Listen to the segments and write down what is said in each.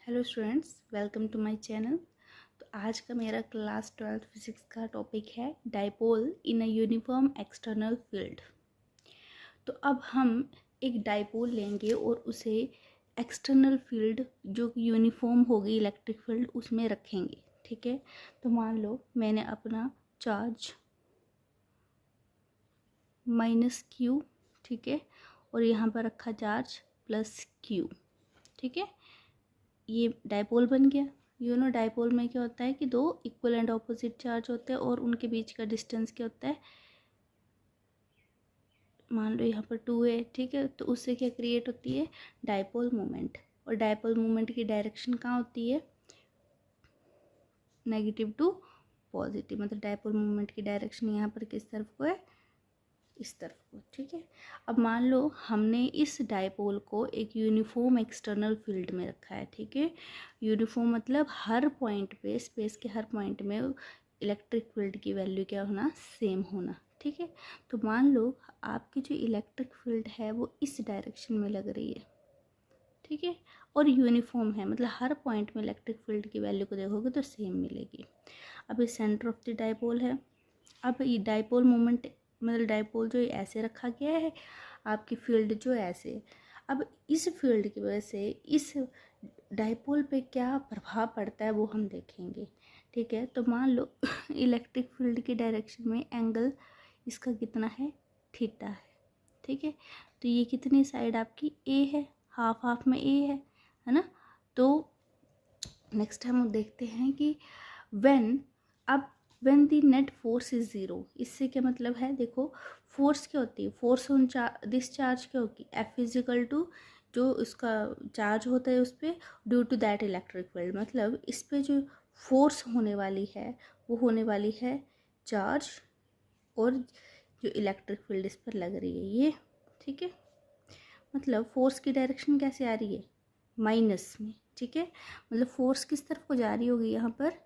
Hello students, welcome to my channel. तो आज का मेरा क्लास 12 फिजिक्स का टॉपिक है dipole in a uniform external field. तो अब हम एक डाइपोल लेंगे और उसे एक्सटर्नल फील्ड जो कि यूनिफॉर्म होगी इलेक्ट्रिक फील्ड उसमें रखेंगे। ठीक है, तो मान लो मैंने अपना चार्ज -q, ठीक है, और यहाँ पर रखा चार्ज +q। ठीक है, ये डाइपोल बन गया। डाइपोल में क्या होता है कि दो इक्वल एंड ऑपोजिट चार्ज होते हैं और उनके बीच का डिस्टेंस क्या होता है, मान लो यहाँ पर 2 है। ठीक है, तो उससे क्या क्रिएट होती है, डाइपोल मोमेंट। और डाइपोल मोमेंट की डायरेक्शन कहाँ होती है, नेगेटिव टू पॉजिटिव। मतलब डाइपोल मोमेंट की डायरेक्शन यहाँ पर किस तरफ को है, इस तरफ को। ठीक है, अब मान लो हमने इस डाइपोल को एक यूनिफॉर्म एक्सटर्नल फील्ड में रखा है। ठीक है, यूनिफॉर्म मतलब हर पॉइंट पे, स्पेस के हर पॉइंट में इलेक्ट्रिक फील्ड की वैल्यू क्या होना, सेम होना। ठीक है, तो मान लो आपकी जो इलेक्ट्रिक फील्ड है वो इस डायरेक्शन में लग रही है। ठीक है, और यूनिफॉर्म है, मतलब हर पॉइंट में इलेक्ट्रिक फील्ड की वैल्यू को देखोगे तो सेम मिलेगी। अब ये सेंटर ऑफ द डाइपोल है। अब ये डाइपोल मोमेंट मतलब डाइपोल जो ऐसे रखा गया है, आपकी फील्ड जो ऐसे है। अब इस फील्ड की वजह से इस डाइपोल पे क्या प्रभाव पड़ता है वो हम देखेंगे। ठीक है, तो मान लो इलेक्ट्रिक फील्ड की डायरेक्शन में एंगल इसका कितना है, थीटा है। ठीक है, तो ये कितनी साइड आपकी ए है, हाफ हाफ में ए है ना। तो नेक्स्ट हम देखते हैं कि व्हेन, अब when the net force is zero, इससे क्या मतलब है, देखो फोर्स क्या होती है, फोर्स ऑन दिस चार्ज क्या होगी, एफ इजिकल टू जो इसका चार्ज होता है उस पर due to that electric field. मतलब इस पर जो फोर्स होने वाली है वो होने वाली है चार्ज, और जो इलेक्ट्रिक फील्ड इस पर लग रही है ये। ठीक है, मतलब फोर्स की डायरेक्शन कैसे आ रही है, माइनस में। ठीक है, मतलब फोर्स किस तरफ को जा रही होगी, यहाँ पर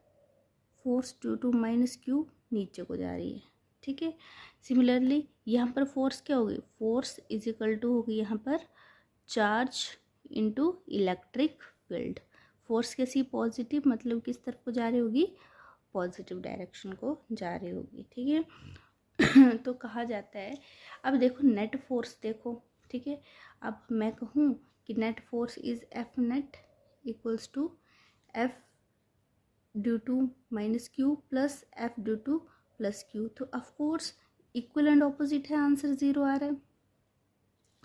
फोर्स ड्यू टू -q नीचे को जा रही है। ठीक है, सिमिलरली यहाँ पर फोर्स क्या होगी, फोर्स इज इक्वल टू होगी यहाँ पर charge into electric field. Force कैसी, पॉजिटिव, मतलब किस तरफ को जा रही होगी, पॉजिटिव डायरेक्शन को जा रही होगी। ठीक है तो कहा जाता है, अब देखो नेट फोर्स देखो। ठीक है, अब मैं कहूँ कि net force is F net equals to F due to -q plus F due to +q, तो ऑफकोर्स इक्वल एंड ऑपोजिट है, आंसर 0 आ रहा है।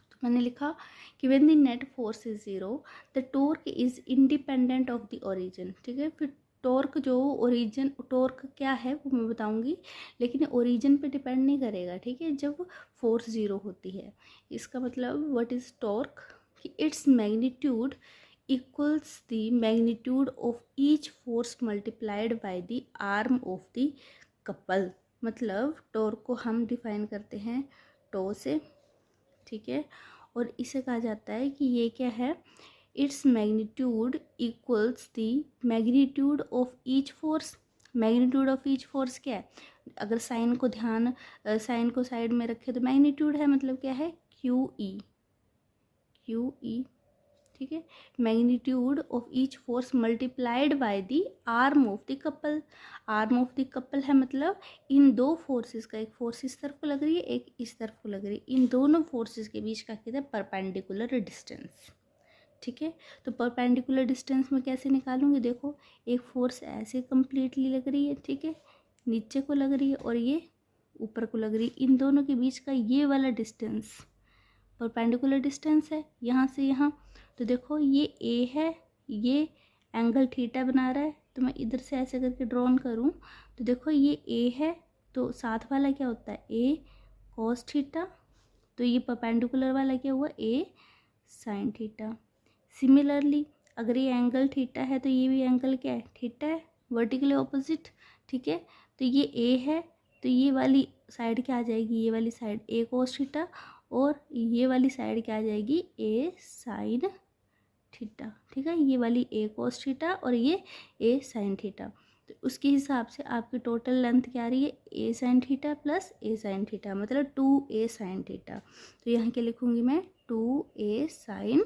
तो मैंने लिखा कि when the net force is 0 the torque is independent of the origin. ठीक है, फिर टॉर्क जो ओरिजिन, टॉर्क क्या है वो मैं बताऊंगी, लेकिन ओरिजिन पे डिपेंड नहीं करेगा। ठीक है, जब फोर्स 0 होती है, इसका मतलब व्हाट इज टॉर्क, कि its magnitude equals the magnitude of each force multiplied by the arm of the couple। मतलब टॉर्क को हम डिफाइन करते हैं टो से। ठीक है, और इसे कहा जाता है कि ये क्या है, its magnitude equals the magnitude of each force. Magnitude of each force क्या है, अगर साइन को साइन को साइड में रखे तो मैग्नीट्यूड है, मतलब क्या है, क्यू ई। ठीक है, magnitude of each force multiplied by the arm of the couple. Arm of the couple है, मतलब इन दो फोर्सेस का, एक फोर्स इस तरफ को लग रही है, एक इस तरफ को लग रही है, इन दोनों फोर्सेस के बीच का कहते हैं परपेंडिकुलर डिस्टेंस। ठीक है, तो परपेंडिकुलर डिस्टेंस में कैसे निकालूंगी, देखो एक फोर्स ऐसे कंप्लीटली लग रही है, ठीक है, नीचे को लग रही है, और ये ऊपर को लग रही है, इन दोनों के बीच का ये वाला डिस्टेंस परपेंडिकुलर डिस्टेंस है, यहाँ से यहाँ। तो देखो ये ए है, ये एंगल थीटा बना रहा है, तो मैं इधर से ऐसे करके ड्रॉन करूँ तो देखो ये ए है, तो साथ वाला क्या होता है, ए कॉस थीटा, तो ये परपेंडिकुलर वाला क्या हुआ, ए साइन थीटा। सिमिलरली अगर ये एंगल थीटा है तो ये भी एंगल क्या है, थीटा है, वर्टिकली ऑपोजिट। ठीक है, तो ये ए है, तो ये वाली साइड क्या आ जाएगी, ये वाली साइड ए कॉस थीटा, और ये वाली साइड क्या आ जाएगी, ए साइन थीटा। ठीक है, ये वाली ए कॉस थीटा और ये ए साइन थीटा, तो उसके हिसाब से आपकी टोटल लेंथ क्या आ रही है, ए साइन थीटा प्लस ए साइन थीटा, मतलब 2a साइन थीटा। तो यहाँ क्या लिखूँगी मैं, 2a साइन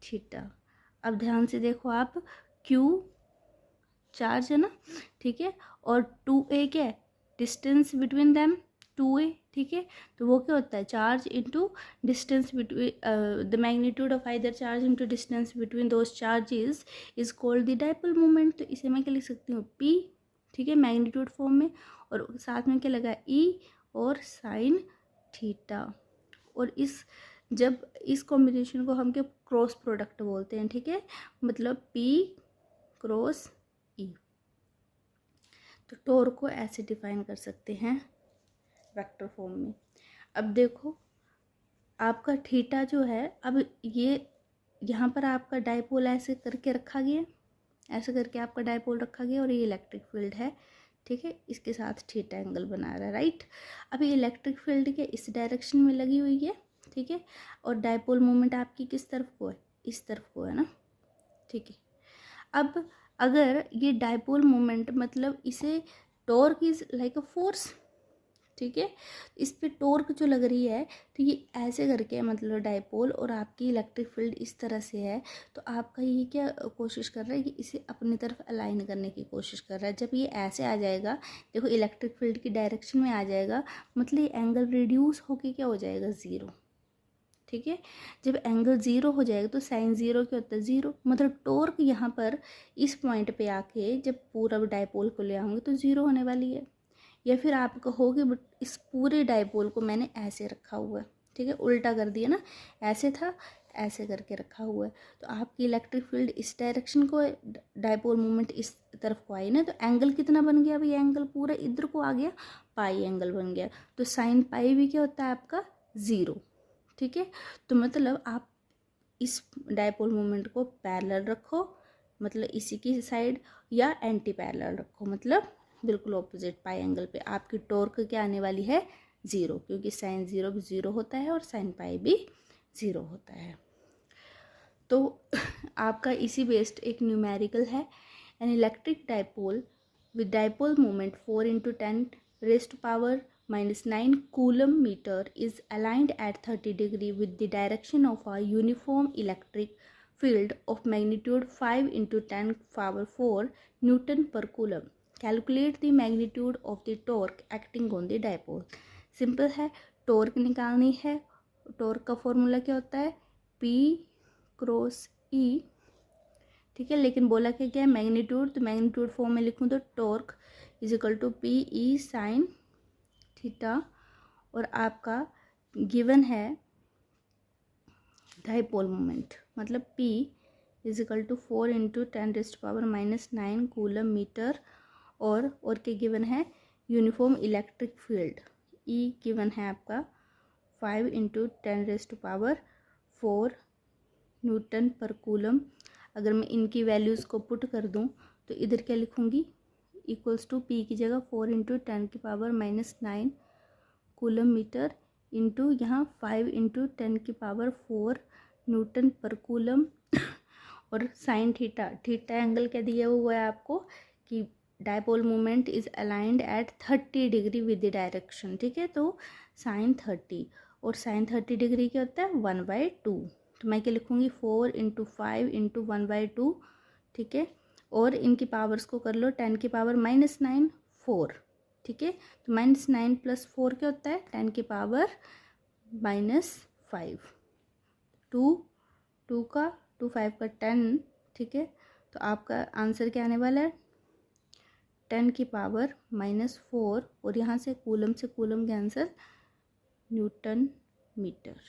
थीटा। अब ध्यान से देखो आप, Q चार्ज है ना, ठीक है, और 2a क्या है, डिस्टेंस बिटवीन दैम 2a, ठीक है। तो वो क्या होता है, charge into distance between the magnitude of either charge into distance between those charges is called the dipole moment. तो इसे मैं क्या लिख सकती हूँ, P, ठीक है, मैग्नीट्यूड फॉर्म में, और साथ में क्या लगा, E और साइन थीटा। और जब इस कॉम्बिनेशन को हम क्या क्रॉस प्रोडक्ट बोलते हैं, ठीक है, मतलब P क्रॉस E। तो टॉर्क को ऐसे डिफाइन कर सकते हैं वेक्टर फॉर्म में। अब देखो आपका थीटा जो है, अब ये यहाँ पर आपका डाइपोल ऐसे करके रखा गया, ऐसे करके आपका डाइपोल रखा गया, और ये इलेक्ट्रिक फील्ड है, ठीक है, इसके साथ थीटा एंगल बना रहा है, राइट। अब ये इलेक्ट्रिक फील्ड के इस डायरेक्शन में लगी हुई है, ठीक है, और डाइपोल मोमेंट आपकी किस तरफ को है, इस तरफ को है ना, ठीक है। अब अगर ये डाइपोल मोमेंट, मतलब इसे torque is like a force, ठीक है, इस पे टॉर्क जो लग रही है, तो ये ऐसे करके मतलब डाइपोल, और आपकी इलेक्ट्रिक फील्ड इस तरह से है, तो आपका ये क्या कोशिश कर रहा है कि इसे अपनी तरफ अलाइन करने की कोशिश कर रहा है। जब ये ऐसे आ जाएगा, देखो इलेक्ट्रिक फील्ड की डायरेक्शन में आ जाएगा, मतलब ये एंगल रिड्यूस होके क्या हो जाएगा, ज़ीरो, ठीक है। जब एंगल ज़ीरो हो जाएगा तो साइन ज़ीरो क्या होता है, ज़ीरो, मतलब टॉर्क यहाँ पर इस पॉइंट पे आके जब पूरा डाइपोल को ले आऊँगे तो ज़ीरो होने वाली है। या फिर आप कहोगे बट इस पूरे डाइपोल को मैंने ऐसे रखा हुआ है, ठीक है, उल्टा कर दिया ना, ऐसे था ऐसे करके रखा हुआ है, तो आपकी इलेक्ट्रिक फील्ड इस डायरेक्शन को, डाइपोल मूवमेंट इस तरफ को आई ना, तो एंगल कितना बन गया, अभी एंगल पूरा इधर को आ गया, पाई एंगल बन गया। तो साइन पाई भी क्या होता है आपका, ज़ीरो, ठीक है। तो मतलब आप इस डाइपोल मोमेंट को पैरेलल रखो, मतलब इसी की साइड, या एंटी पैरेलल रखो, मतलब बिल्कुल ऑपोजिट पाई एंगल पे, आपकी टॉर्क क्या आने वाली है, ज़ीरो, क्योंकि साइन ज़ीरो भी ज़ीरो होता है और साइन पाई भी ज़ीरो होता है। तो आपका इसी बेस्ड एक न्यूमेरिकल है, an electric dipole with dipole moment 4 into 10 raised to power minus 9 coulomb meter is aligned at 30 degree with the direction of a uniform electric field of magnitude 5 into 10 power 4 Newton per coulomb. Calculate the magnitude of the torque acting on the dipole. Simple है, torque निकालनी है, torque का formula क्या होता है, P cross E, ठीक है, लेकिन बोला क्या है, मैग्नीट्यूड, तो मैग्नीट्यूड फॉर्म में लिखूँ तो torque is equal to P E sine theta, और आपका गिवन है डाइपोल मोमेंट, मतलब P is equal to 4 into 10⁻⁻⁹ coulomb metre, और के गिवन है uniform electric field, E given है आपका 5 इंटू 10⁻⁴ न्यूटन पर कूलम। अगर मैं इनकी वैल्यूज़ को पुट कर दूं तो इधर क्या लिखूंगी, इक्वल्स टू P की जगह 4 इंटू 10⁻⁹ कूलम मीटर इंटू यहाँ 5 इंटू 10⁴ न्यूटन पर कूलम, और साइन थीटा, थीटा एंगल क्या दिया हुआ है आपको कि dipole moment is aligned at 30 degree with the direction, ठीक है, तो साइन 30, और साइन 30 डिग्री क्या होता है, 1/2, तो मैं क्या लिखूँगी 4 इंटू 5 इंटू 1/2, ठीक है, और इनकी पावर्स को कर लो, 10⁻⁹ 4, ठीक है, तो -9 + 4 क्या होता है, 10⁻⁻5, 2 का 2 5 का 10, ठीक है, तो आपका आंसर क्या आने वाला है, 10⁻⁻4, और यहाँ से कूलम कैंसिल, न्यूटन मीटर।